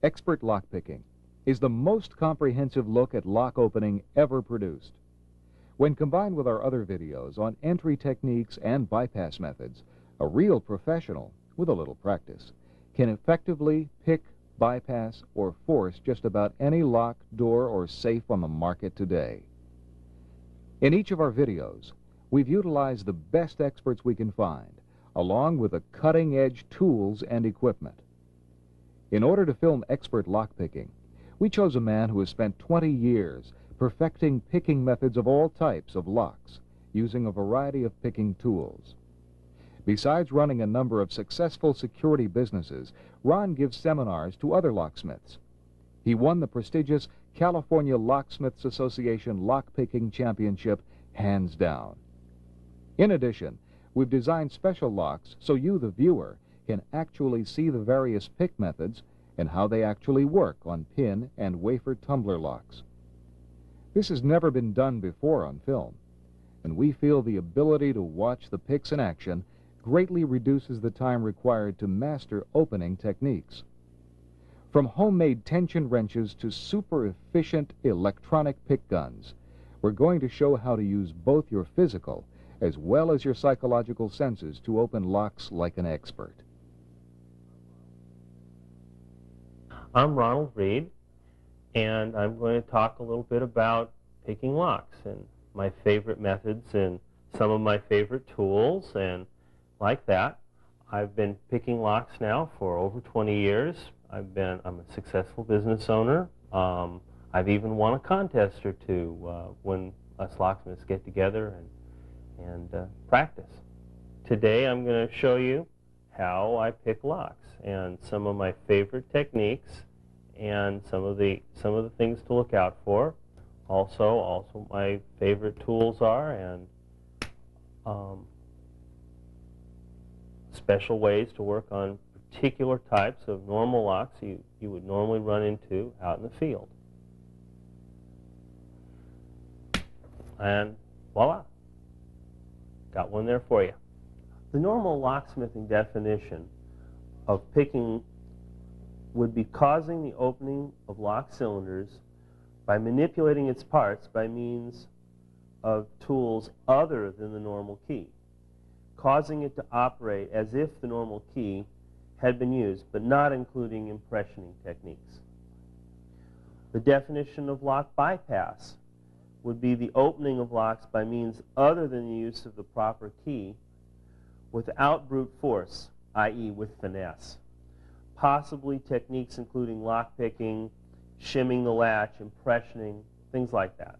Expert lockpicking is the most comprehensive look at lock opening ever produced. When combined with our other videos on entry techniques and bypass methods, a real professional, with a little practice, can effectively pick, bypass, or force just about any lock, door, or safe on the market today. In each of our videos, we've utilized the best experts we can find, along with the cutting-edge tools and equipment. In order to film expert lockpicking, we chose a man who has spent 20 years perfecting picking methods of all types of locks, using a variety of picking tools. Besides running a number of successful security businesses, Ron gives seminars to other locksmiths. He won the prestigious California Locksmiths Association Lockpicking Championship hands down. In addition, we've designed special locks so you, the viewer, can actually see the various pick methods and how they actually work on pin and wafer tumbler locks. This has never been done before on film, and we feel the ability to watch the picks in action greatly reduces the time required to master opening techniques. From homemade tension wrenches to super efficient electronic pick guns, we're going to show how to use both your physical as well as your psychological senses to open locks like an expert. I'm Ronald Reed, and I'm going to talk a little bit about picking locks and my favorite methods and some of my favorite tools and like that. I've been picking locks now for over 20 years. I'm a successful business owner. I've even won a contest or two when us locksmiths get together and practice. Today I'm going to show you how I pick locks and some of my favorite techniques and some of the things to look out for. Also my favorite tools are and special ways to work on particular types of normal locks you would normally run into out in the field. And voila, got one there for you. The normal locksmithing definition of picking would be causing the opening of lock cylinders by manipulating its parts by means of tools other than the normal key, causing it to operate as if the normal key had been used, but not including impressioning techniques. The definition of lock bypass would be the opening of locks by means other than the use of the proper key without brute force, i.e. with finesse. Possibly techniques including lock picking, shimming the latch, impressioning, things like that.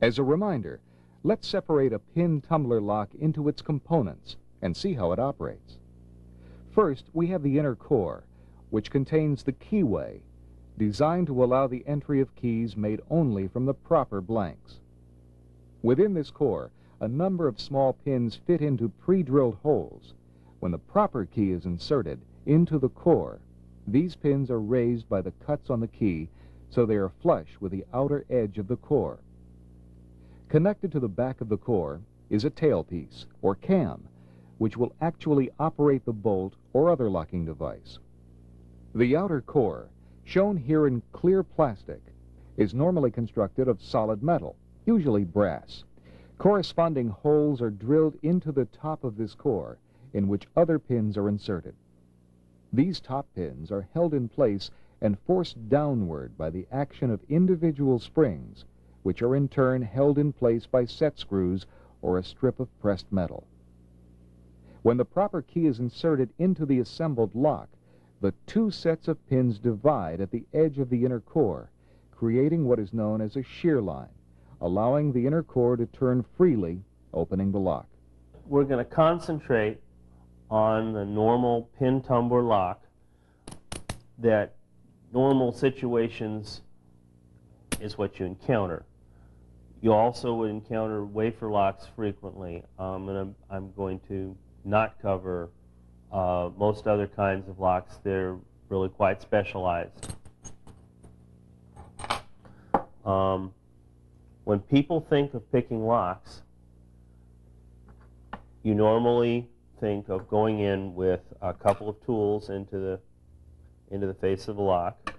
As a reminder, let's separate a pin tumbler lock into its components and see how it operates. First, we have the inner core, which contains the keyway, designed to allow the entry of keys made only from the proper blanks. Within this core, a number of small pins fit into pre-drilled holes. When the proper key is inserted into the core, these pins are raised by the cuts on the key so they are flush with the outer edge of the core. Connected to the back of the core is a tailpiece, or cam, which will actually operate the bolt or other locking device. The outer core, shown here in clear plastic, is normally constructed of solid metal, usually brass. Corresponding holes are drilled into the top of this core, in which other pins are inserted. These top pins are held in place and forced downward by the action of individual springs, which are in turn held in place by set screws or a strip of pressed metal. When the proper key is inserted into the assembled lock, the two sets of pins divide at the edge of the inner core, creating what is known as a shear line, allowing the inner core to turn freely, opening the lock. We're going to concentrate on the normal pin tumbler lock that normal situations is what you encounter. You also would encounter wafer locks frequently, and I'm going to not cover most other kinds of locks. They're really quite specialized. When people think of picking locks, you normally think of going in with a couple of tools into into the face of the lock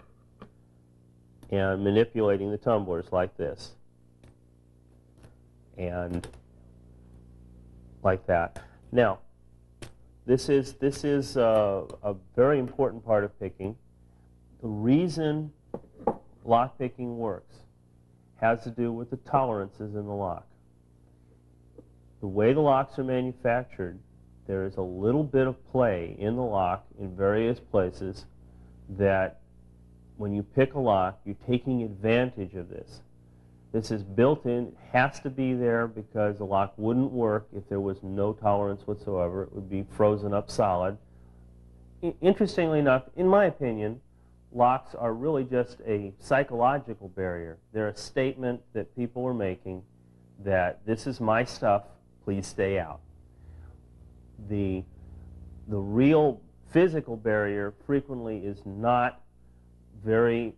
and manipulating the tumblers like this and like that. Now, this is a very important part of picking. The reason lock picking works has to do with the tolerances in the lock. The way the locks are manufactured, there is a little bit of play in the lock in various places that when you pick a lock, you're taking advantage of this. This is built in, it has to be there because the lock wouldn't work if there was no tolerance whatsoever. It would be frozen up solid. Interestingly enough, in my opinion, locks are really just a psychological barrier. They're a statement that people are making that this is my stuff, please stay out. The real physical barrier frequently is not very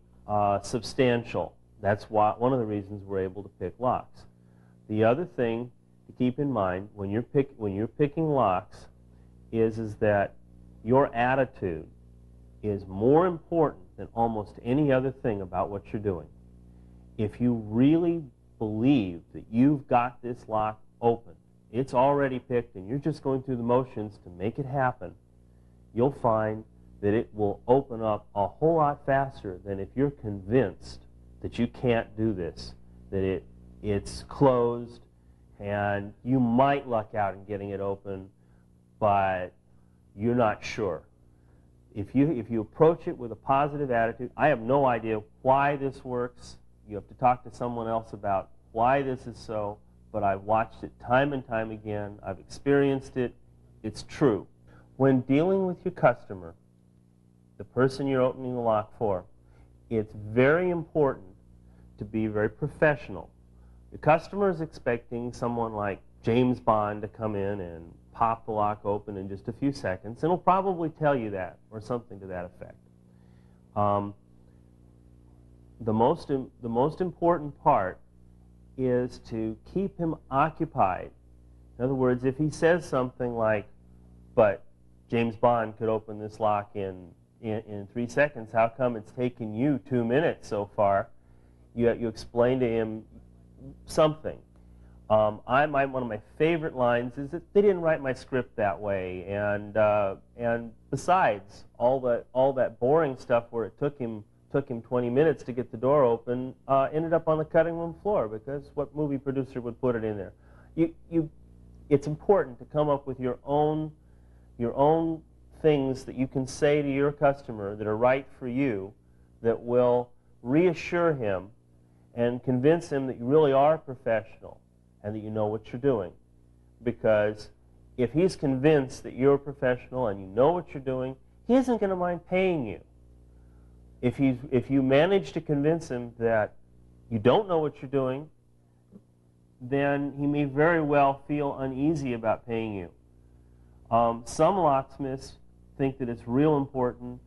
substantial. That's one of the reasons we're able to pick locks. The other thing to keep in mind when you're picking locks is that your attitude is more important than almost any other thing about what you're doing. If you really believe that you've got this lock open, it's already picked, and you're just going through the motions to make it happen, you'll find that it will open up a whole lot faster than if you're convinced that you can't do this, that it's closed, and you might luck out in getting it open, but you're not sure. If you approach it with a positive attitude, I have no idea why this works. You have to talk to someone else about why this is so, but I've watched it time and time again. I've experienced it. It's true. When dealing with your customer, the person you're opening the lock for, it's very important to be very professional. The customer is expecting someone like James Bond to come in and pop the lock open in just a few seconds, and he'll probably tell you that, or something to that effect. The most important part is to keep him occupied. In other words, if he says something like, but James Bond could open this lock in 3 seconds, how come it's taken you 2 minutes so far? You explain to him something. One of my favorite lines is that they didn't write my script that way, and besides, all that boring stuff where it took him 20 minutes to get the door open ended up on the cutting room floor, because what movie producer would put it in there? It's important to come up with your own things that you can say to your customer that are right for you, that will reassure him and convince him that you really are a professional and that you know what you're doing. Because if he's convinced that you're a professional and you know what you're doing, he isn't going to mind paying you. If you manage to convince him that you don't know what you're doing, then he may very well feel uneasy about paying you. Some locksmiths think that it's real important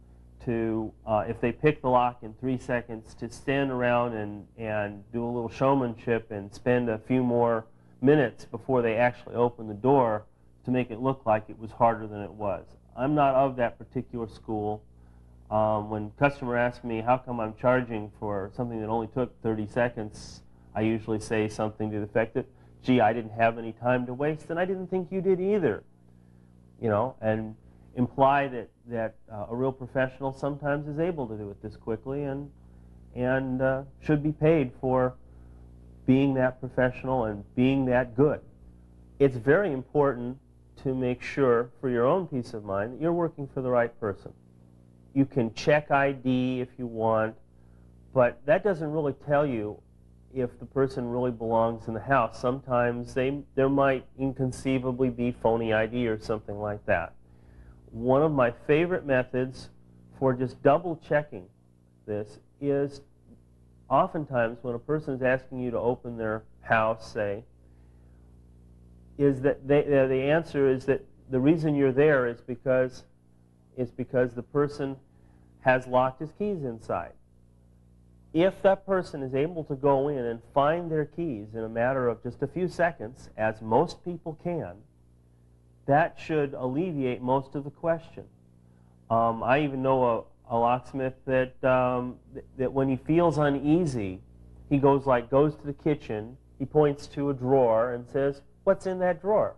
to, if they pick the lock in 3 seconds, to stand around and do a little showmanship and spend a few more minutes before they actually open the door to make it look like it was harder than it was. I'm not of that particular school. When a customer asks me how come I'm charging for something that only took 30 seconds, I usually say something to the effect that, gee, I didn't have any time to waste, and I didn't think you did either. You know, and imply that a real professional sometimes is able to do it this quickly and should be paid for being that professional and being that good. It's very important to make sure, for your own peace of mind, that you're working for the right person. You can check ID if you want, but that doesn't really tell you if the person really belongs in the house. Sometimes there might inconceivably be phony ID or something like that. One of my favorite methods for just double checking this is oftentimes when a person is asking you to open their house, say, is that the answer is that the reason you're there is because the person has locked his keys inside. If that person is able to go in and find their keys in a matter of just a few seconds, as most people can, that should alleviate most of the question. I even know a locksmith that that when he feels uneasy, he goes to the kitchen, he points to a drawer and says, "What's in that drawer?"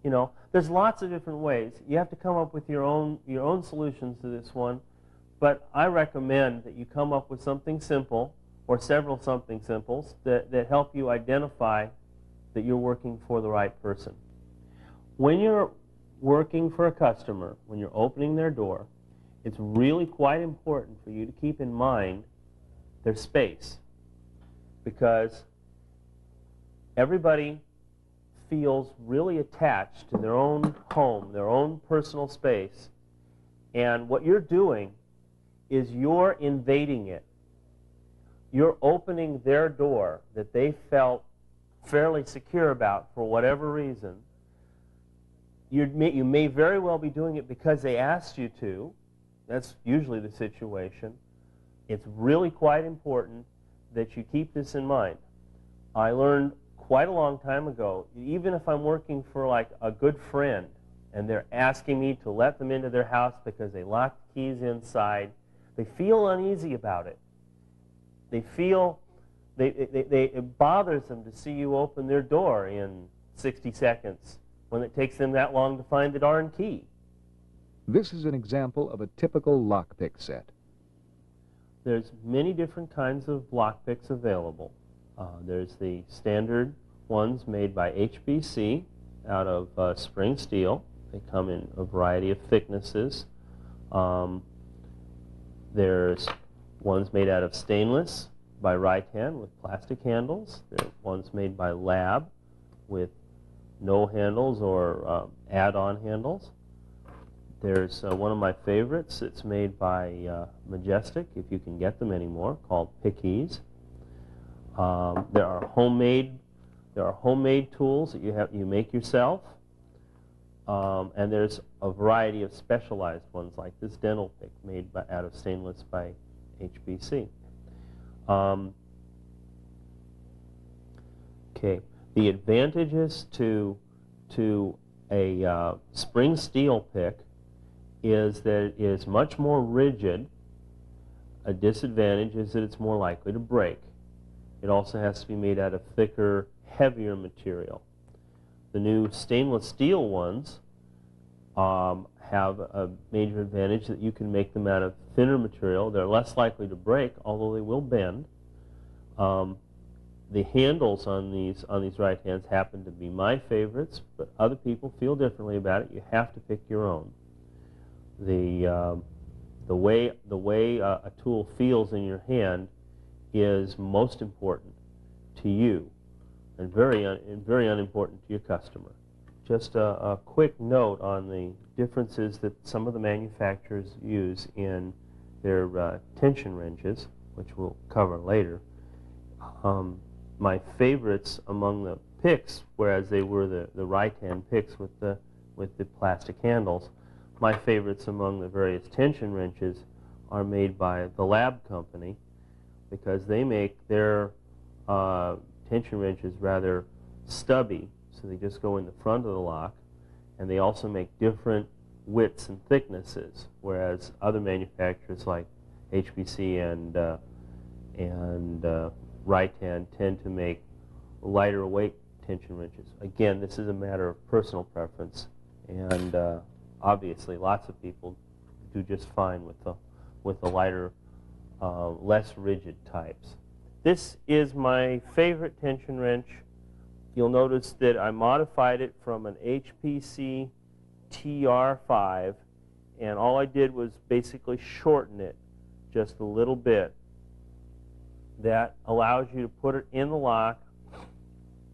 You know, there's lots of different ways. You have to come up with your own solutions to this one, but I recommend that you come up with something simple or several something simples that help you identify that you're working for the right person. When you're working for a customer, when you're opening their door, it's really quite important for you to keep in mind their space, because everybody feels really attached to their own home, their own personal space, and what you're doing is you're invading it. You're opening their door that they felt fairly secure about for whatever reason. You may very well be doing it because they asked you to. That's usually the situation. It's really quite important that you keep this in mind. I learned quite a long time ago, even if I'm working for like a good friend and they're asking me to let them into their house because they locked the keys inside, they feel uneasy about it. They feel, it bothers them to see you open their door in 60 seconds when it takes them that long to find the darn key. This is an example of a typical lockpick set. There's many different kinds of lockpicks available. There's the standard ones made by HBC out of spring steel. They come in a variety of thicknesses. There's ones made out of stainless by Right-Hand with plastic handles. There are ones made by Lab with no handles or add-on handles. There's one of my favorites. It's made by Majestic, if you can get them anymore, called Pickeys. There are homemade tools that you make yourself, and there's a variety of specialized ones like this dental pick made out of stainless by HBC. Okay, the advantages to a spring steel pick is that it is much more rigid. A disadvantage is that it's more likely to break. It also has to be made out of thicker, heavier material. The new stainless steel ones have a major advantage that you can make them out of thinner material. They're less likely to break, although they will bend. The handles on these Right-Hands happen to be my favorites, but other people feel differently about it. You have to pick your own. The way a tool feels in your hand is most important to you and very unimportant to your customer. Just a quick note on the differences that some of the manufacturers use in their tension wrenches, which we'll cover later. My favorites among the picks, whereas they were the Right-Hand picks with the plastic handles, my favorites among the various tension wrenches are made by the Lab company, because they make their tension wrenches rather stubby, so they just go in the front of the lock, and they also make different widths and thicknesses, whereas other manufacturers like HBC and Right-Hand tend to make lighter weight tension wrenches. Again, this is a matter of personal preference, and obviously lots of people do just fine with the lighter, less rigid types. This is my favorite tension wrench. You'll notice that I modified it from an HPC TR5, and all I did was basically shorten it just a little bit. That allows you to put it in the lock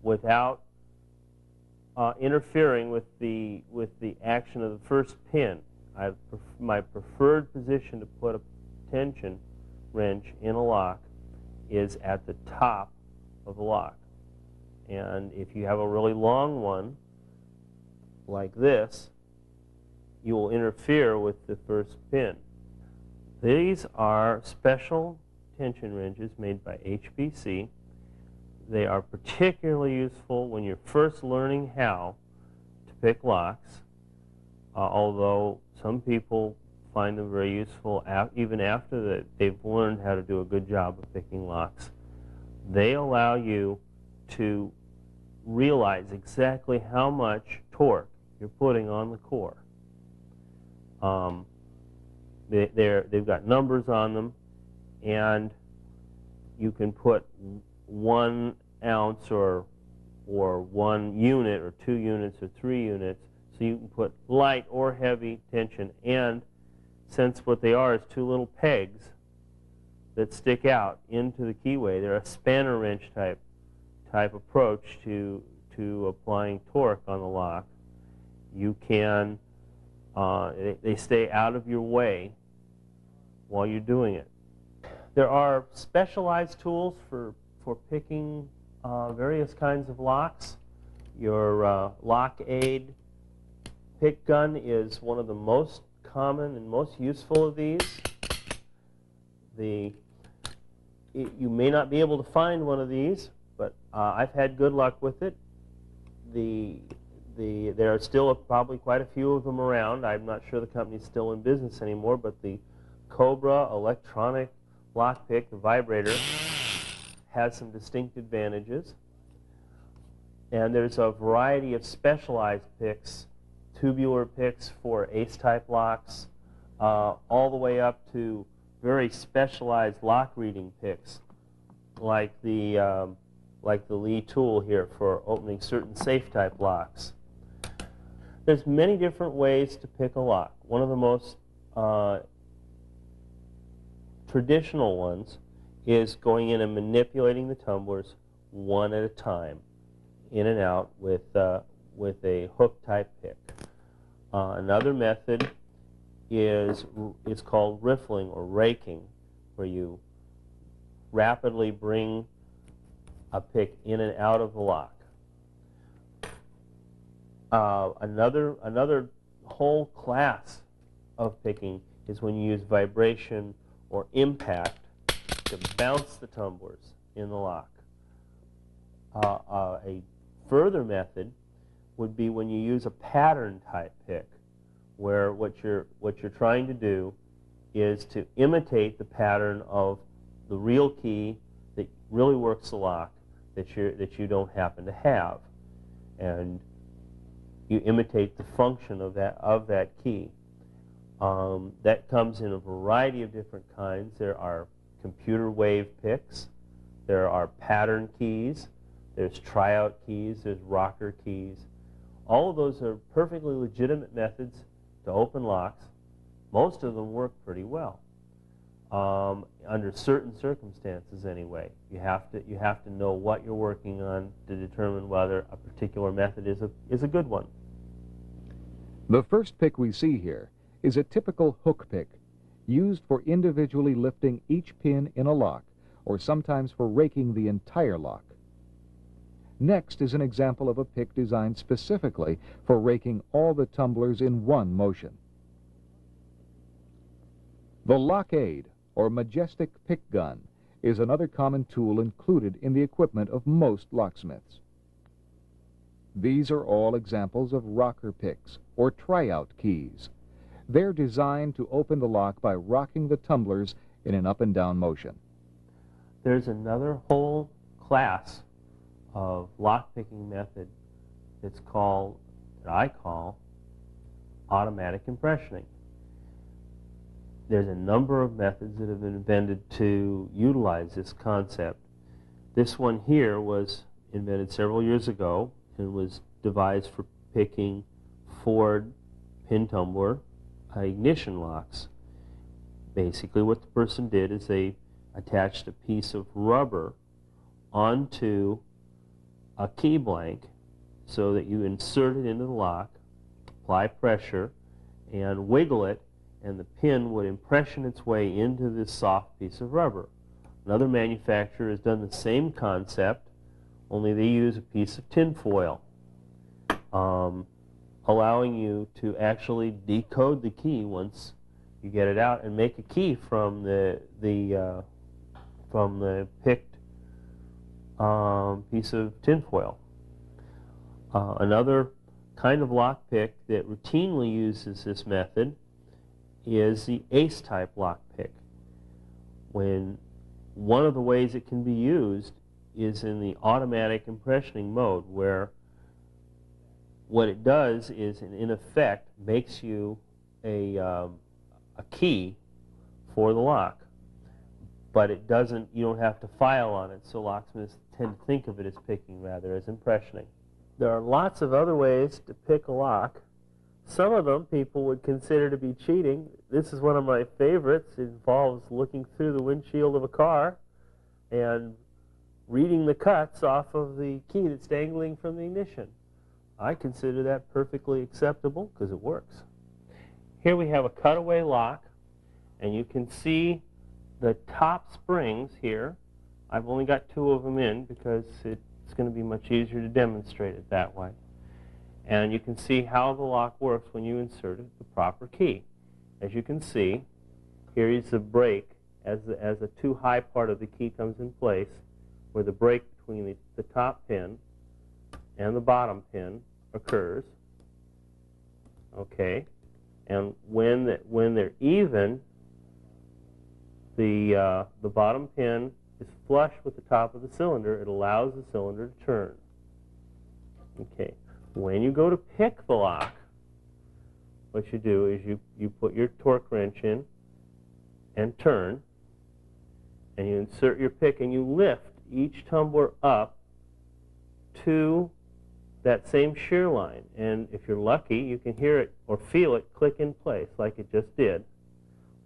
without interfering with the action of the first pin. My preferred position to put a tension wrench in a lock is at the top of the lock. And if you have a really long one, like this, you will interfere with the first pin. These are special tension wrenches made by HBC. They are particularly useful when you're first learning how to pick locks, although some people find them very useful even after they've learned how to do a good job of picking locks. They allow you to realize exactly how much torque you're putting on the core. They've got numbers on them, and you can put 1 ounce or 1 unit or 2 units or 3 units, so you can put light or heavy tension. And since what they are is 2 little pegs that stick out into the keyway, they're a spanner wrench type approach to applying torque on the lock. You can they stay out of your way while you're doing it. There are specialized tools for picking various kinds of locks. Your lock aid pick gun is one of the most common and most useful of these. You may not be able to find one of these, but I've had good luck with it. There are still probably quite a few of them around. I'm not sure the company's still in business anymore, but the Cobra electronic lockpick, the vibrator, has some distinct advantages. And there's a variety of specialized picks, tubular picks for ace-type locks, all the way up to very specialized lock reading picks, like the Lee tool here for opening certain safe-type locks. There's many different ways to pick a lock. One of the most traditional ones is going in and manipulating the tumblers one at a time, in and out with a hook-type pick. Another method is called riffling or raking, where you rapidly bring a pick in and out of the lock. Another whole class of picking is when you use vibration or impact to bounce the tumblers in the lock. A further method would be when you use a pattern type pick, where what you're trying to do is to imitate the pattern of the real key that really works the lock that you don't happen to have, and you imitate the function of that key. That comes in a variety of different kinds. There are computer wave picks, there are pattern keys, there's tryout keys, there's rocker keys. All of those are perfectly legitimate methods to open locks. Most of them work pretty well, under certain circumstances anyway. You have to know what you're working on to determine whether a particular method is a good one. The first pick we see here is a typical hook pick, used for individually lifting each pin in a lock, or sometimes for raking the entire lock. Next is an example of a pick designed specifically for raking all the tumblers in one motion. The lock aid, or majestic pick gun, is another common tool included in the equipment of most locksmiths. These are all examples of rocker picks, or tryout keys. They're designed to open the lock by rocking the tumblers in an up and down motion. There's another whole class of lock-picking method that I call automatic impressioning. There's a number of methods that have been invented to utilize this concept. This one here was invented several years ago and was devised for picking Ford pin tumbler ignition locks. Basically what the person did is they attached a piece of rubber onto a key blank so that you insert it into the lock, apply pressure, and wiggle it, and the pin would impression its way into this soft piece of rubber. Another manufacturer has done the same concept, only they use a piece of tin foil, allowing you to actually decode the key once you get it out and make a key from the picked piece of tin foil. Another kind of lock pick that routinely uses this method is the ace type lock pick. When one of the ways it can be used is in the automatic impressioning mode, where what it does is, in effect, makes you a key for the lock. But it doesn't, you don't have to file on it, so locksmiths tend to think of it as picking rather as impressioning. There are lots of other ways to pick a lock. Some of them people would consider to be cheating. This is one of my favorites. It involves looking through the windshield of a car and reading the cuts off of the key that's dangling from the ignition. I consider that perfectly acceptable because it works. Here we have a cutaway lock, and you can see the top springs here. I've only got 2 of them in because it's going to be much easier to demonstrate it that way. And you can see how the lock works when you insert the proper key. As you can see, here is the break as the too high part of the key comes in place, where the break between the top pin and the bottom pin occurs. Okay, and when they're even, the bottom pin is flush with the top of the cylinder. It allows the cylinder to turn. Okay. When you go to pick the lock, what you do is you put your torque wrench in and turn, and you insert your pick, and you lift each tumbler up to that same shear line. And if you're lucky, you can hear it or feel it click in place like it just did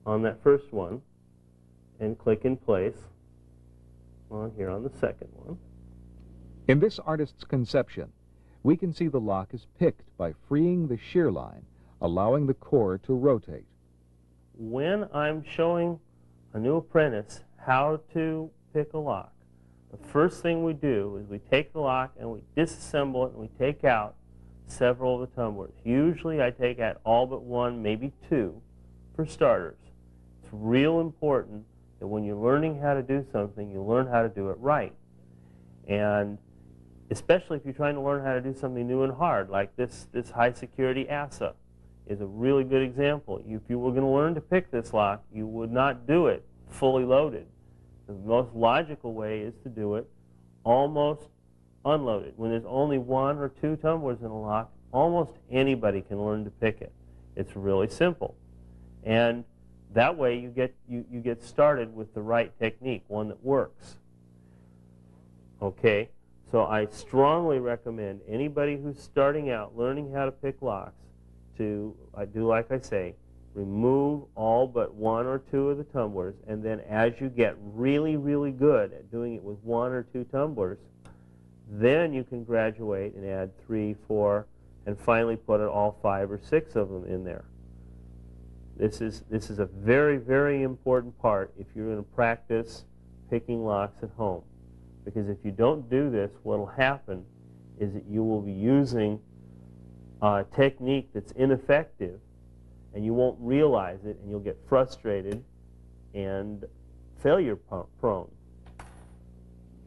on that first one, and click in place on here on the second one. In this artist's conception, we can see the lock is picked by freeing the shear line, allowing the core to rotate. When I'm showing a new apprentice how to pick a lock, the first thing we do is we take the lock and we disassemble it, and we take out several of the tumblers. Usually I take out all but 1, maybe 2, for starters. It's real important that when you're learning how to do something, you learn how to do it right. And especially if you're trying to learn how to do something new and hard, like this high security ASA is a really good example. If you were going to learn to pick this lock, you would not do it fully loaded. The most logical way is to do it almost unloaded. When there's only 1 or 2 tumblers in a lock, almost anybody can learn to pick it. It's really simple. And that way you get started with the right technique, one that works. Okay? So I strongly recommend anybody who's starting out learning how to pick locks to, do like I say, remove all but 1 or 2 of the tumblers, and then as you get really, really good at doing it with 1 or 2 tumblers, then you can graduate and add 3, 4, and finally put all 5 or 6 of them in there. This is a very, very important part if you're going to practice picking locks at home. Because if you don't do this, what will happen is that you will be using a technique that's ineffective, and you won't realize it, and you'll get frustrated and failure prone.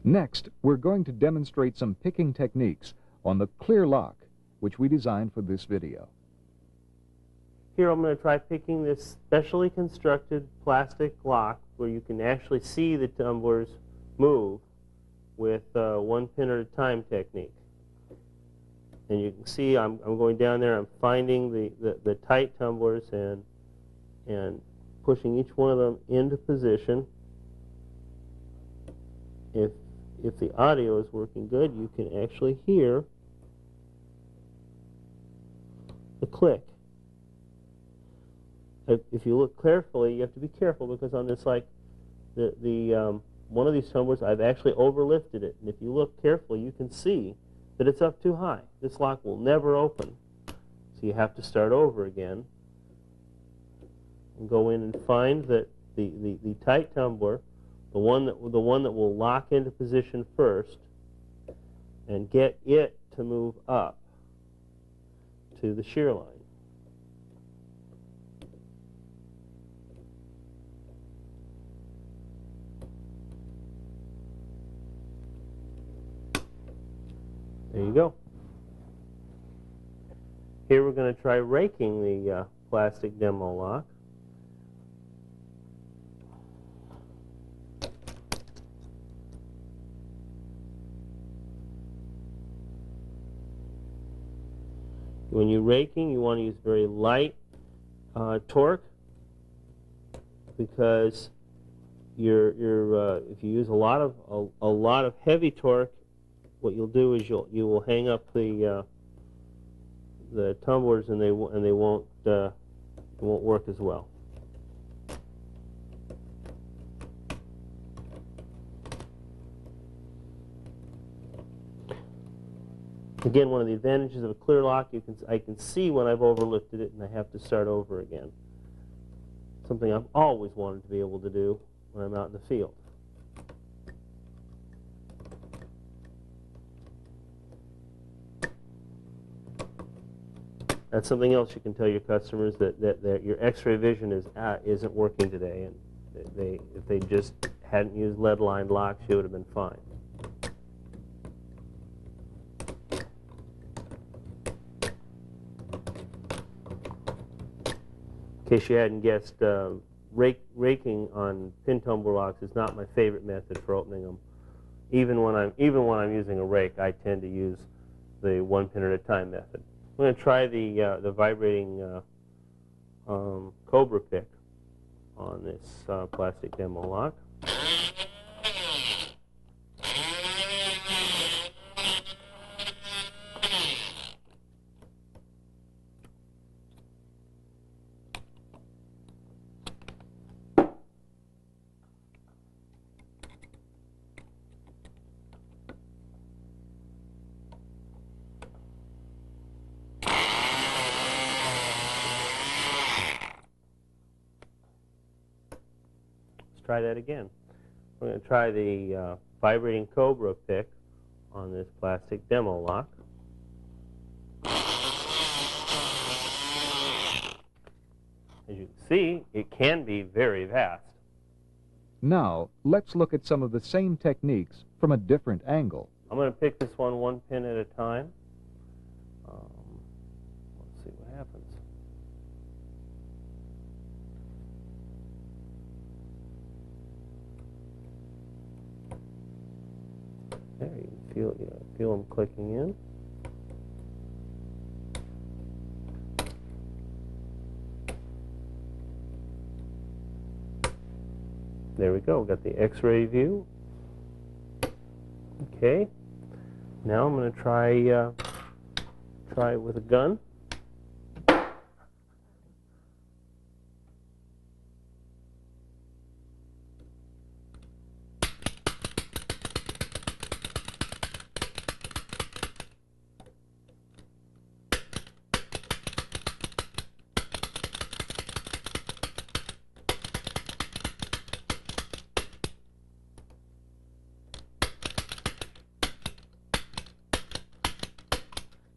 Next, we're going to demonstrate some picking techniques on the clear lock, which we designed for this video. Here I'm going to try picking this specially constructed plastic lock where you can actually see the tumblers move with 1 pin at a time technique. And you can see I'm going down there, I'm finding the tight tumblers and pushing each one of them into position. If the audio is working good, you can actually hear the click. If you look carefully, you have to be careful because on this, like one of these tumblers, I've actually overlifted it. And if you look carefully, you can see that it's up too high. This lock will never open. So you have to start over again and go in and find that the tight tumbler, the one that will lock into position first, and get it to move up to the shear line. There you go. Here we're going to try raking the plastic demo lock. when you're raking, you want to use very light torque, because if you use a lot of heavy torque, what you'll do is you will hang up the tumblers, and they won't work as well. Again, one of the advantages of a clear lock, I can see when I've overlifted it and I have to start over again. Something I've always wanted to be able to do when I'm out in the field. That's something else you can tell your customers, that your X-ray vision isn't working today, and if they just hadn't used lead-lined locks, you would have been fine. In case you hadn't guessed, raking on pin tumbler locks is not my favorite method for opening them. Even when I'm using a rake, I tend to use the one pin at a time method. I'm going to try the vibrating Cobra pick on this plastic demo lock. Try that again. We're going to try the vibrating Cobra pick on this plastic demo lock. As you can see, it can be very vast. Now, let's look at some of the same techniques from a different angle. I'm going to pick this one pin at a time. Let's see what happens. There, you can feel them clicking in. There we go. Got the X-ray view. Okay. Now I'm going to try it with a gun.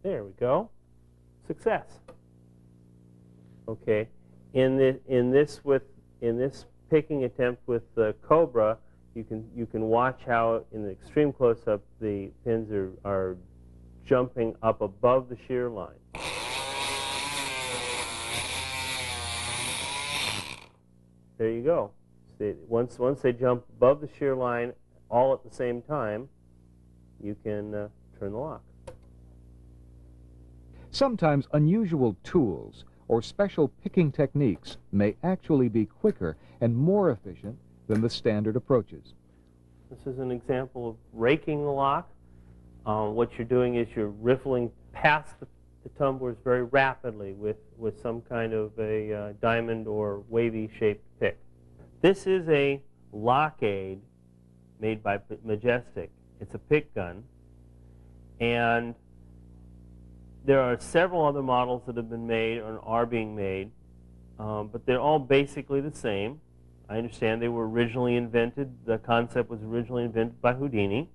There we go. Success. Okay. In this picking attempt with the Cobra, you can watch how in the extreme close-up the pins are jumping up above the shear line. There you go. Once they jump above the shear line all at the same time, you can turn the lock. Sometimes unusual tools or special picking techniques may actually be quicker and more efficient than the standard approaches. This is an example of raking the lock. What you're doing is you're riffling past the tumblers very rapidly with some kind of a diamond or wavy shaped pick. This is a lock aid made by Majestic. It's a pick gun, and there are several other models that have been made or are being made, but they're all basically the same. I understand they were originally invented, the concept was originally invented by Houdini.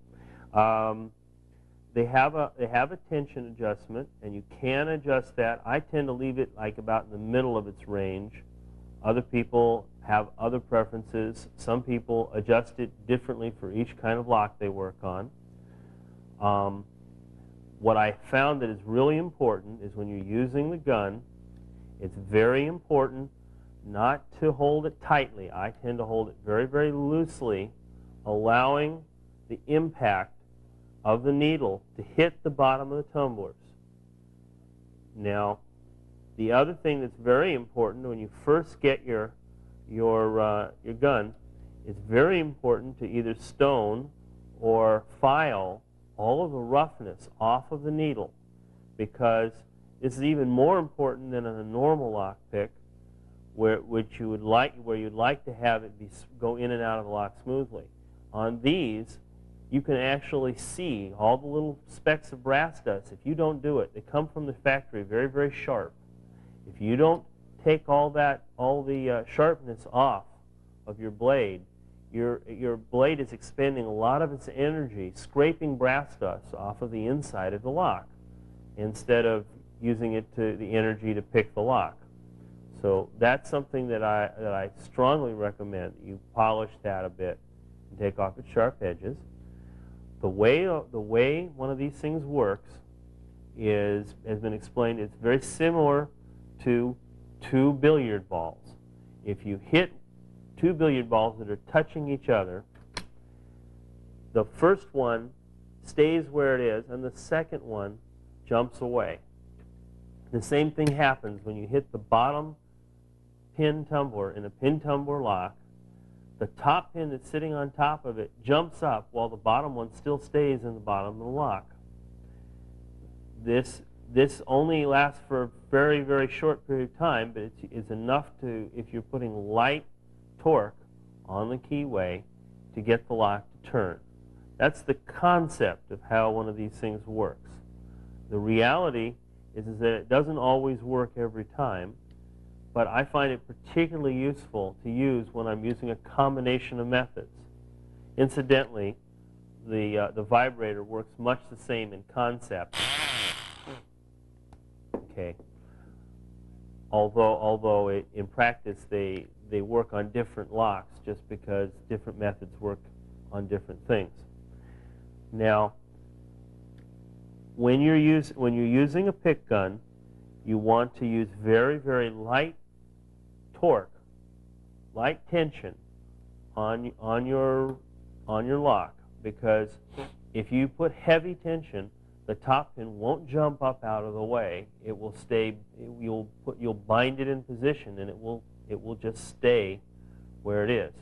They have a tension adjustment, and you can adjust that. I tend to leave it like about in the middle of its range. Other people have other preferences. Some people adjust it differently for each kind of lock they work on. What I found that is really important is when you're using the gun, it's very important not to hold it tightly. I tend to hold it very, very loosely, allowing the impact of the needle to hit the bottom of the tumblers. Now, the other thing that's very important when you first get your gun, it's very important to either stone or file all of the roughness off of the needle, because this is even more important than on a normal lockpick, where you'd like to have it go in and out of the lock smoothly. On these, you can actually see all the little specks of brass dust. If you don't do it, they come from the factory very, very sharp. If you don't take all the sharpness off of your blade, your blade is expending a lot of its energy scraping brass dust off of the inside of the lock instead of using the energy to pick the lock. So that's something that I strongly recommend that you polish that a bit and take off its sharp edges. The way one of these things works has been explained. It's very similar to two billiard balls. If you hit two billiard balls that are touching each other, the first one stays where it is and the second one jumps away. The same thing happens when you hit the bottom pin tumbler in a pin tumbler lock. The top pin that's sitting on top of it jumps up while the bottom one still stays in the bottom of the lock. This only lasts for a very, very short period of time, but it's enough to, if you're putting light torque on the keyway, to get the lock to turn. That's the concept of how one of these things works. The reality is that it doesn't always work every time, but I find it particularly useful to use when I'm using a combination of methods. Incidentally, the vibrator works much the same in concept. Okay. Although in practice they work on different locks, just because different methods work on different things. Now, when you're using a pick gun, you want to use very, very light torque, light tension on your lock, because if you put heavy tension, the top pin won't jump up out of the way. It will stay. You'll bind it in position, and it will just stay where it is.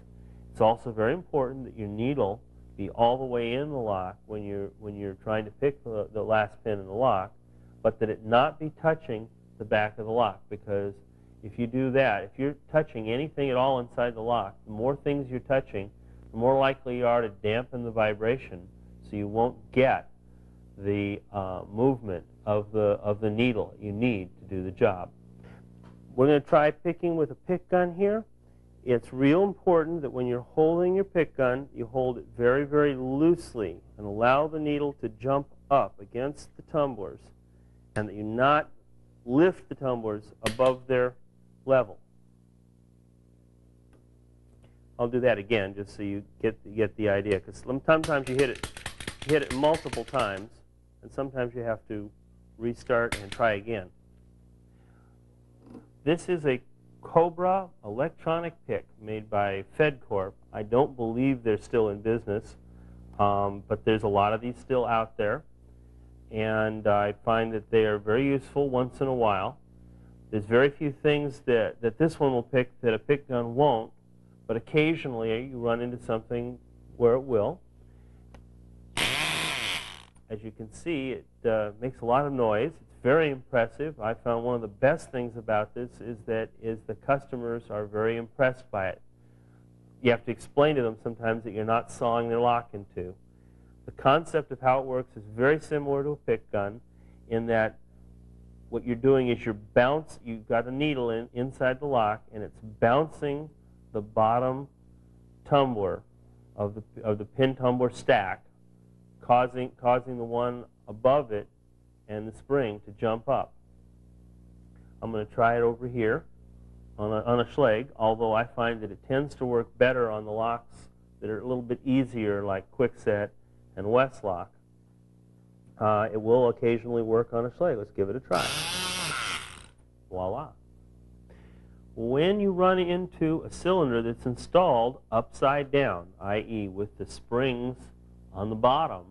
It's also very important that your needle be all the way in the lock when you're trying to pick the last pin in the lock, but that it not be touching the back of the lock, because if you do that, if you're touching anything at all inside the lock, the more things you're touching, the more likely you are to dampen the vibration, so you won't get the movement of the needle you need to do the job. We're going to try picking with a pick gun here. It's real important that when you're holding your pick gun, you hold it very, very loosely and allow the needle to jump up against the tumblers, and that you not lift the tumblers above their level. I'll do that again just so you get the idea, because sometimes you hit it multiple times, and sometimes you have to restart and try again. This is a Cobra electronic pick made by FedCorp. I don't believe they're still in business, but there's a lot of these still out there, and I find that they are very useful once in a while. There's very few things that this one will pick that a pick gun won't, but occasionally you run into something where it will. As you can see, it makes a lot of noise. It's very impressive. I found one of the best things about this is the customers are very impressed by it. You have to explain to them sometimes that you're not sawing their lock in two. The concept of how it works is very similar to a pick gun, in that what you're doing is you've got a needle inside the lock, and it's bouncing the bottom tumbler of the pin tumbler stack, causing the one above it and the spring to jump up. I'm going to try it over here on a Schlage, although I find that it tends to work better on the locks that are a little bit easier, like Kwikset and Westlock. It will occasionally work on a Schlage. Let's give it a try. Voila. When you run into a cylinder that's installed upside down, i.e. with the springs on the bottom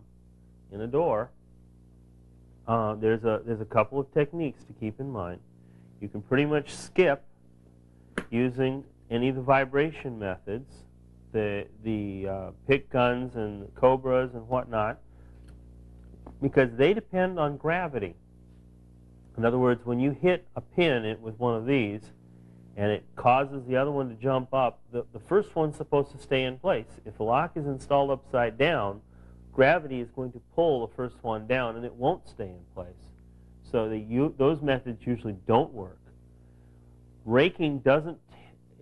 in a door, there's a couple of techniques to keep in mind. You can pretty much skip using any of the vibration methods, the pick guns and the cobras and whatnot, because they depend on gravity. In other words, when you hit a pin with one of these and it causes the other one to jump up, the first one's supposed to stay in place. If the lock is installed upside down, gravity is going to pull the first one down and it won't stay in place. So those methods usually don't work. Raking doesn't,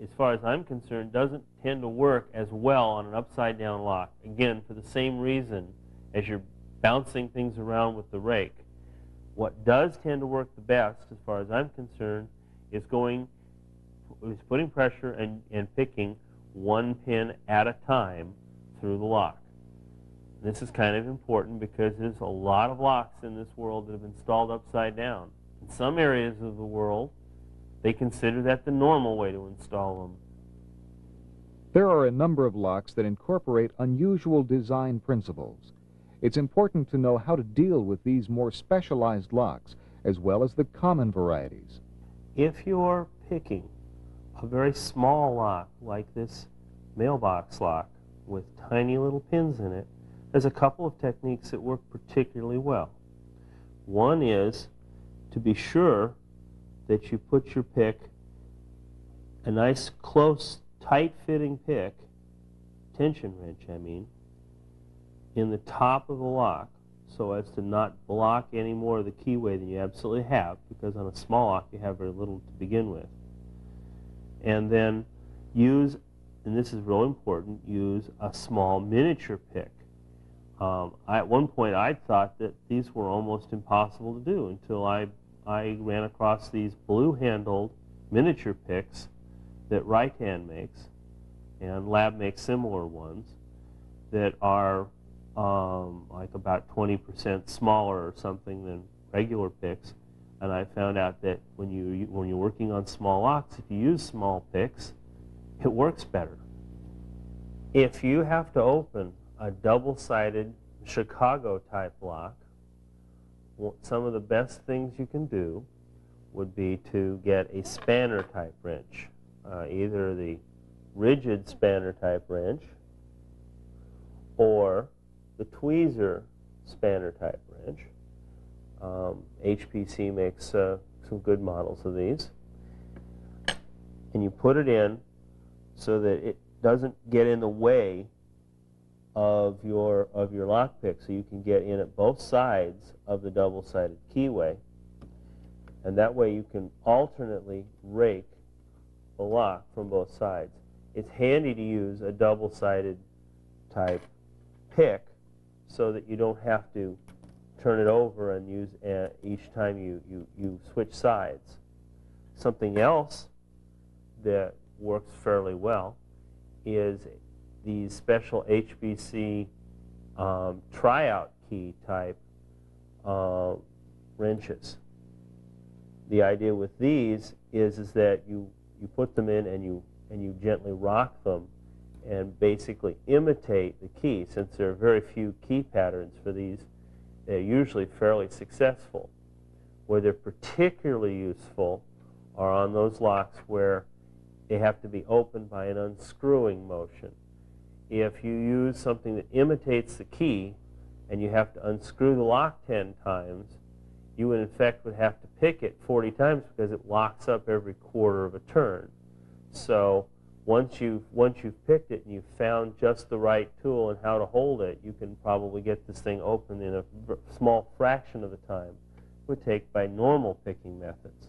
as far as I'm concerned, doesn't tend to work as well on an upside down lock. Again, for the same reason as you're bouncing things around with the rake. What does tend to work the best, as far as I'm concerned, is putting pressure and picking one pin at a time through the lock. This is kind of important because there's a lot of locks in this world that have been installed upside down. In some areas of the world, they consider that the normal way to install them. There are a number of locks that incorporate unusual design principles. It's important to know how to deal with these more specialized locks, as well as the common varieties. If you're picking a very small lock, like this mailbox lock with tiny little pins in it, there's a couple of techniques that work particularly well. One is to be sure that you put your pick, a nice, close, tight-fitting pick, tension wrench, I mean, in the top of the lock so as to not block any more of the keyway than you absolutely have, because on a small lock you have very little to begin with. And then use, and this is real important, use a small miniature pick. At one point I thought that these were almost impossible to do until I ran across these blue-handled miniature picks that Right-Hand makes, and Lab makes similar ones, that are like about 20% smaller or something than regular picks. And I found out that when you're working on small locks, if you use small picks, it works better. If you have to open a double-sided Chicago-type lock, some of the best things you can do would be to get a spanner-type wrench, either the rigid spanner-type wrench or the tweezer spanner-type wrench. HPC makes some good models of these. And you put it in so that it doesn't get in the way of your lockpick, so you can get in at both sides of the double-sided keyway. And that way you can alternately rake the lock from both sides. It's handy to use a double-sided type pick so that you don't have to turn it over and use each time you switch sides. Something else that works fairly well is these special HBC tryout key type wrenches. The idea with these is that you put them in and you gently rock them and basically imitate the key. Since there are very few key patterns for these, they're usually fairly successful. Where they're particularly useful are on those locks where they have to be opened by an unscrewing motion. If you use something that imitates the key and you have to unscrew the lock 10 times, you in effect would have to pick it 40 times because it locks up every quarter of a turn. So once you've picked it and you've found just the right tool and how to hold it, you can probably get this thing open in a small fraction of the time it would take by normal picking methods.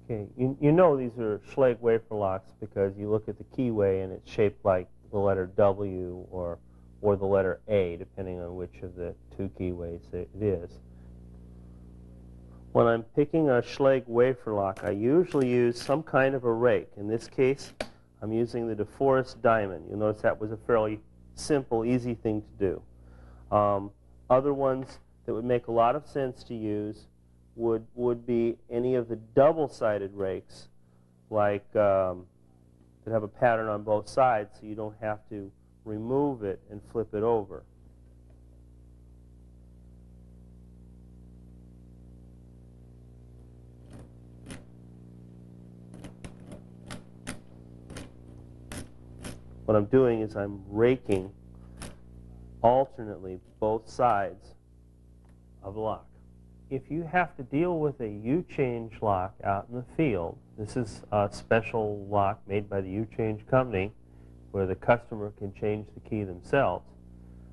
Okay, you know these are Schlage wafer locks because you look at the keyway and it's shaped like the letter W or the letter A, depending on which of the two keyways it is. When I'm picking a Schlage wafer lock, I usually use some kind of a rake. In this case, I'm using the DeForest Diamond. You'll notice that was a fairly simple, easy thing to do. Other ones that would make a lot of sense to use would be any of the double-sided rakes, like that have a pattern on both sides so you don't have to remove it and flip it over. what I'm doing is I'm raking alternately both sides of the lock. If you have to deal with a U-change lock out in the field, this is a special lock made by the U-change company where the customer can change the key themselves.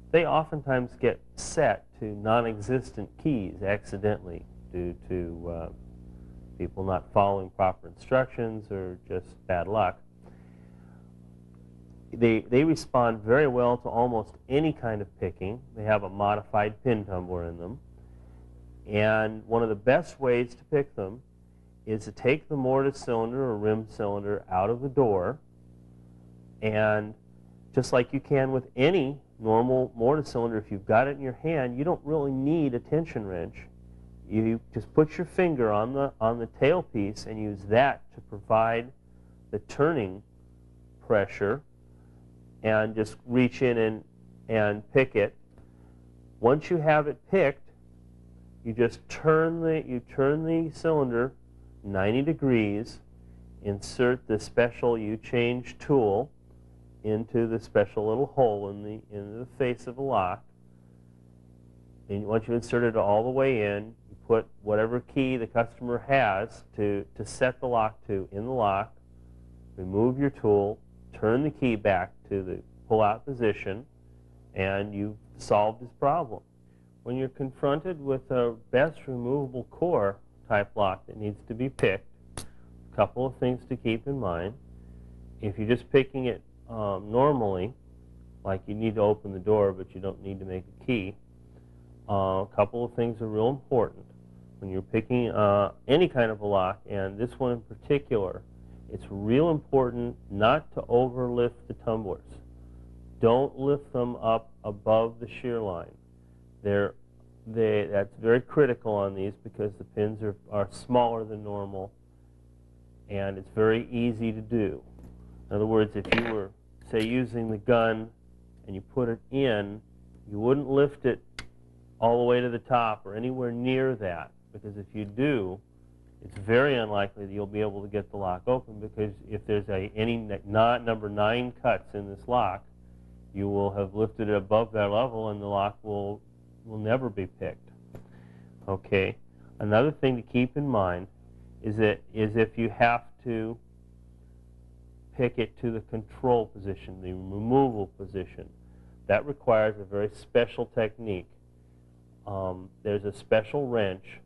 They oftentimes get set to non-existent keys accidentally due to people not following proper instructions or just bad luck. They respond very well to almost any kind of picking. They have a modified pin tumbler in them. And one of the best ways to pick them is to take the mortise cylinder or rim cylinder out of the door, and just like you can with any normal mortise cylinder, if you've got it in your hand, you don't really need a tension wrench. You just put your finger on the tailpiece and use that to provide the turning pressure, and just reach in and pick it. Once you have it picked, you just turn the cylinder 90 degrees, insert the special U-change tool into the special little hole in the face of the lock. And once you insert it all the way in, you put whatever key the customer has to set the lock to in the lock, remove your tool, turn the key back to the pull-out position, and you've solved this problem. When you're confronted with a best removable core type lock that needs to be picked, a couple of things to keep in mind. If you're just picking it normally, like you need to open the door but you don't need to make a key, a couple of things are real important. When you're picking any kind of a lock, and this one in particular, it's real important not to overlift the tumblers. Don't lift them up above the shear line. That's very critical on these because the pins are smaller than normal, and it's very easy to do. In other words, if you were, say, using the gun and you put it in, you wouldn't lift it all the way to the top or anywhere near that, because if you do, it's very unlikely that you'll be able to get the lock open, because if there's any number 9 cuts in this lock, you will have lifted it above that level and the lock will never be picked. Okay. Another thing to keep in mind is if you have to pick it to the control position, the removal position, that requires a very special technique. There's a special wrench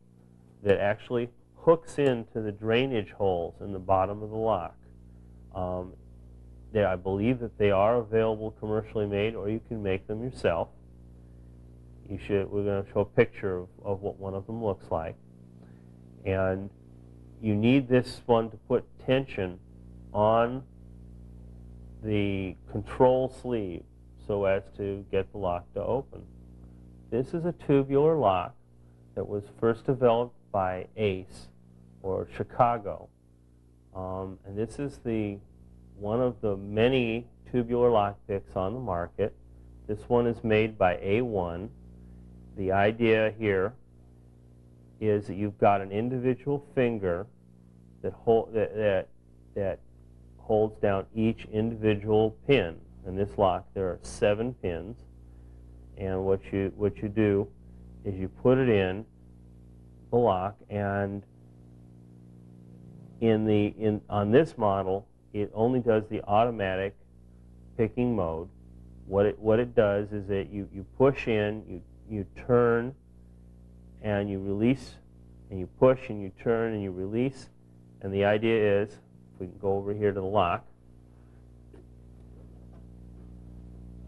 that actually hooks into the drainage holes in the bottom of the lock. I believe that they are available commercially made, or you can make them yourself. We're going to show a picture of what one of them looks like. And you need this one to put tension on the control sleeve so as to get the lock to open. This is a tubular lock that was first developed by Ace, or Chicago. And this is one of the many tubular lock picks on the market. This one is made by A1. The idea here is that you've got an individual finger that holds down each individual pin. In this lock, there are 7 pins, and what you do is you put it in the lock, and on this model, it only does the automatic picking mode. What it does is that you push in, you turn, and you release, and you push, and you turn, and you release. And the idea is, if we can go over here to the lock,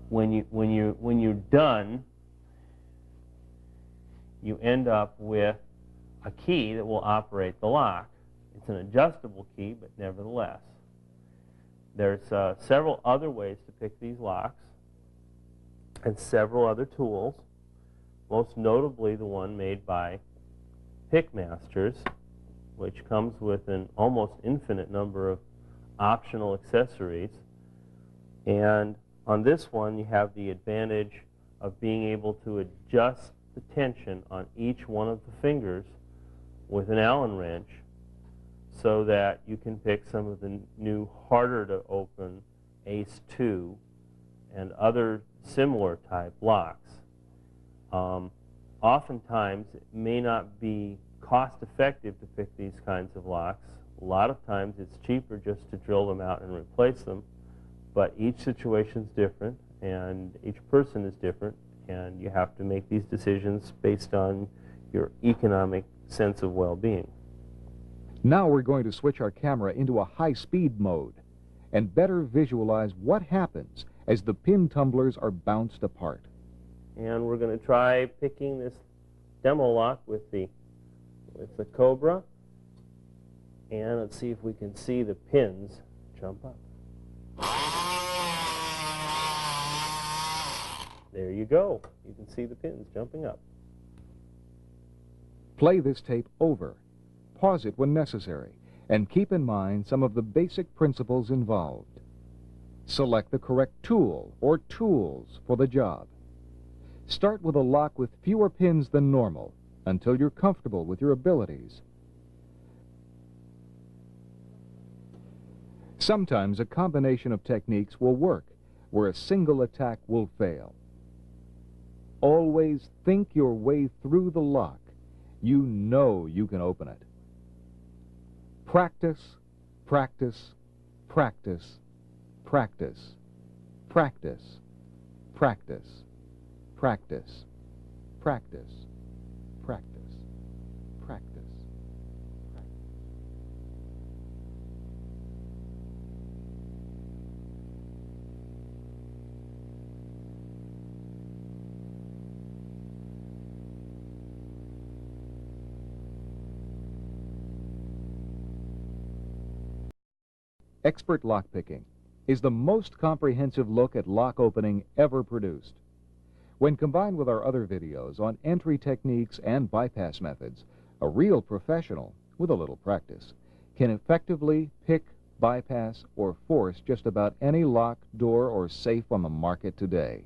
when you're done, you end up with a key that will operate the lock. It's an adjustable key, but nevertheless. There's several other ways to pick these locks, and several other tools, most notably the one made by Pickmasters, which comes with an almost infinite number of optional accessories. And on this one, you have the advantage of being able to adjust the tension on each one of the fingers with an Allen wrench, so that you can pick some of the new harder to open Ace 2, and other similar type locks. Oftentimes, it may not be cost effective to pick these kinds of locks. A lot of times it's cheaper just to drill them out and replace them, but each situation is different and each person is different, and you have to make these decisions based on your economic sense of well-being. Now we're going to switch our camera into a high-speed mode and better visualize what happens as the pin tumblers are bounced apart. And we're going to try picking this demo lock with the Cobra. And let's see if we can see the pins jump up. There you go. You can see the pins jumping up. Play this tape over, pause it when necessary, and keep in mind some of the basic principles involved. Select the correct tool or tools for the job. Start with a lock with fewer pins than normal until you're comfortable with your abilities. Sometimes a combination of techniques will work where a single attack will fail. Always think your way through the lock. You know you can open it. Practice, practice, practice, practice, practice, practice, practice, practice, practice, practice. Expert lockpicking is the most comprehensive look at lock opening ever produced. When combined with our other videos on entry techniques and bypass methods, a real professional, with a little practice, can effectively pick, bypass, or force just about any lock, door, or safe on the market today.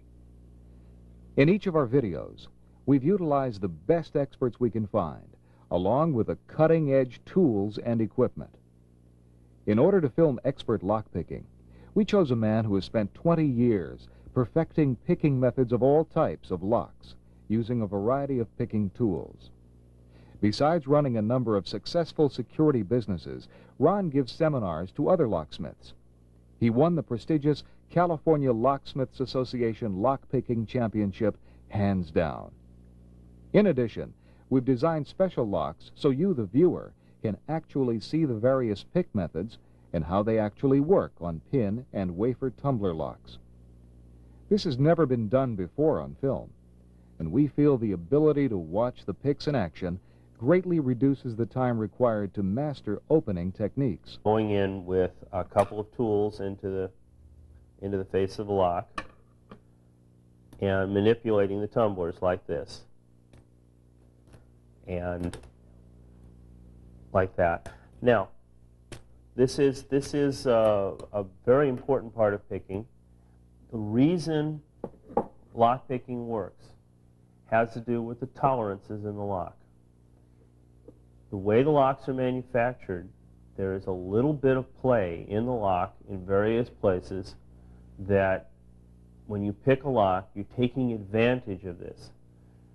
In each of our videos, we've utilized the best experts we can find, along with the cutting-edge tools and equipment. In order to film expert lockpicking, we chose a man who has spent 20 years perfecting picking methods of all types of locks, using a variety of picking tools. Besides running a number of successful security businesses, Ron gives seminars to other locksmiths. He won the prestigious California Locksmiths Association Lockpicking Championship hands down. In addition, we've designed special locks so you, the viewer, can actually see the various pick methods and how they actually work on pin and wafer tumbler locks. This has never been done before on film, and we feel the ability to watch the picks in action greatly reduces the time required to master opening techniques. Going in with a couple of tools into the face of the lock and manipulating the tumblers like this and like that. Now, this is a very important part of picking. The reason lock picking works has to do with the tolerances in the lock. The way the locks are manufactured, there is a little bit of play in the lock in various places that when you pick a lock, you're taking advantage of this.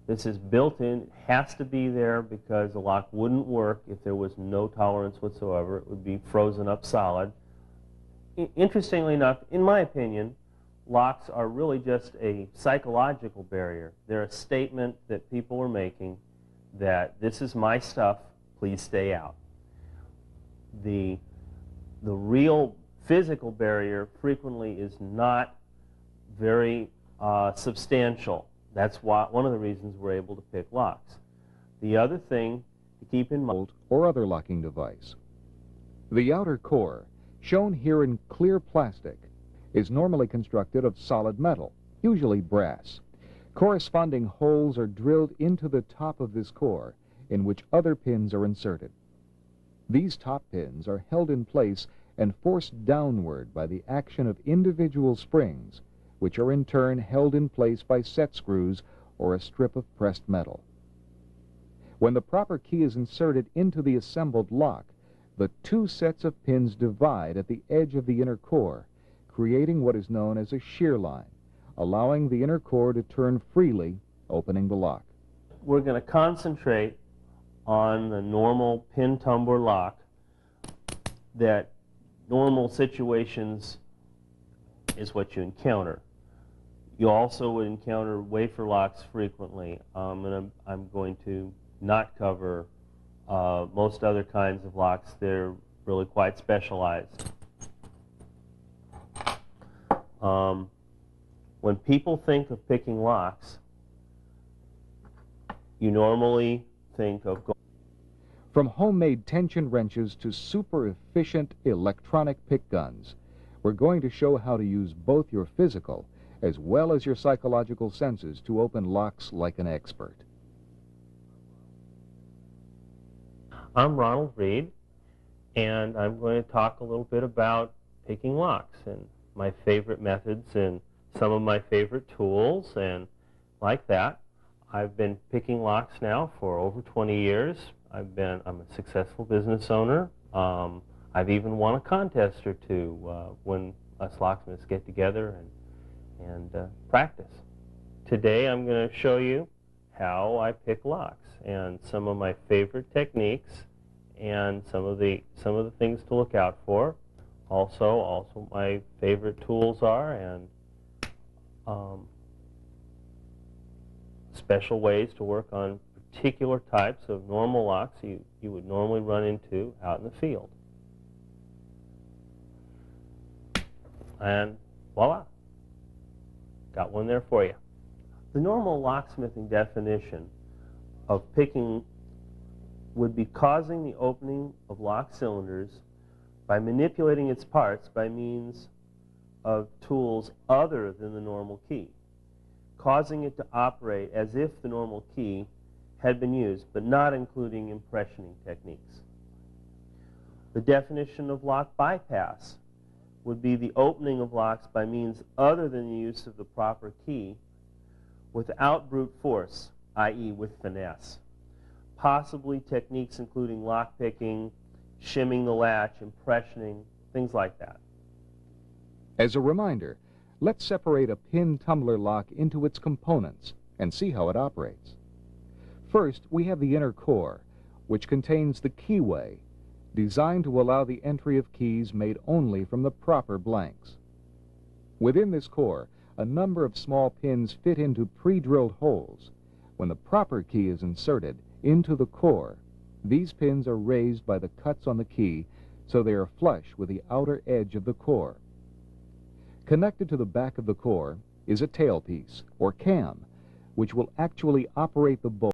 This is built in, it has to be there because the lock wouldn't work if there was no tolerance whatsoever. It would be frozen up solid. Interestingly enough, in my opinion, locks are really just a psychological barrier. They're a statement that people are making that this is my stuff, please stay out. The real physical barrier frequently is not very substantial. That's one of the reasons we're able to pick locks. The other thing to keep in mind, or other locking device. The outer core, shown here in clear plastic, is normally constructed of solid metal, usually brass. Corresponding holes are drilled into the top of this core, in which other pins are inserted. These top pins are held in place and forced downward by the action of individual springs, which are in turn held in place by set screws or a strip of pressed metal. When the proper key is inserted into the assembled lock, the two sets of pins divide at the edge of the inner core, creating what is known as a shear line, allowing the inner core to turn freely, opening the lock. We're going to concentrate on the normal pin tumbler lock that normal situations is what you encounter. You also would encounter wafer locks frequently. I'm going to not cover most other kinds of locks. They're really quite specialized. When people think of picking locks, you normally think of From homemade tension wrenches to super efficient electronic pick guns, we're going to show how to use both your physical as well as your psychological senses to open locks like an expert. I'm Ronald Reed, and I'm going to talk a little bit about picking locks and my favorite methods and some of my favorite tools and like that. I've been picking locks now for over 20 years. I'm a successful business owner. I've even won a contest or two when us locksmiths get together and practice. Today I'm going to show you how I pick locks and some of my favorite techniques and some of the things to look out for. Also my favorite tools are and special ways to work on particular types of normal locks you would normally run into out in the field. And voila, got one there for you. The normal locksmithing definition of picking would be causing the opening of lock cylinders by manipulating its parts by means of tools other than the normal key, causing it to operate as if the normal key had been used, but not including impressioning techniques. The definition of lock bypass would be the opening of locks by means other than the use of the proper key without brute force, i.e. with finesse. Possibly techniques including lock picking, shimming the latch, impressioning, things like that. As a reminder, let's separate a pin tumbler lock into its components and see how it operates. First, we have the inner core, which contains the keyway, designed to allow the entry of keys made only from the proper blanks. Within this core, a number of small pins fit into pre-drilled holes. When the proper key is inserted into the core, these pins are raised by the cuts on the key so they are flush with the outer edge of the core. Connected to the back of the core is a tailpiece, or cam, which will actually operate the bolt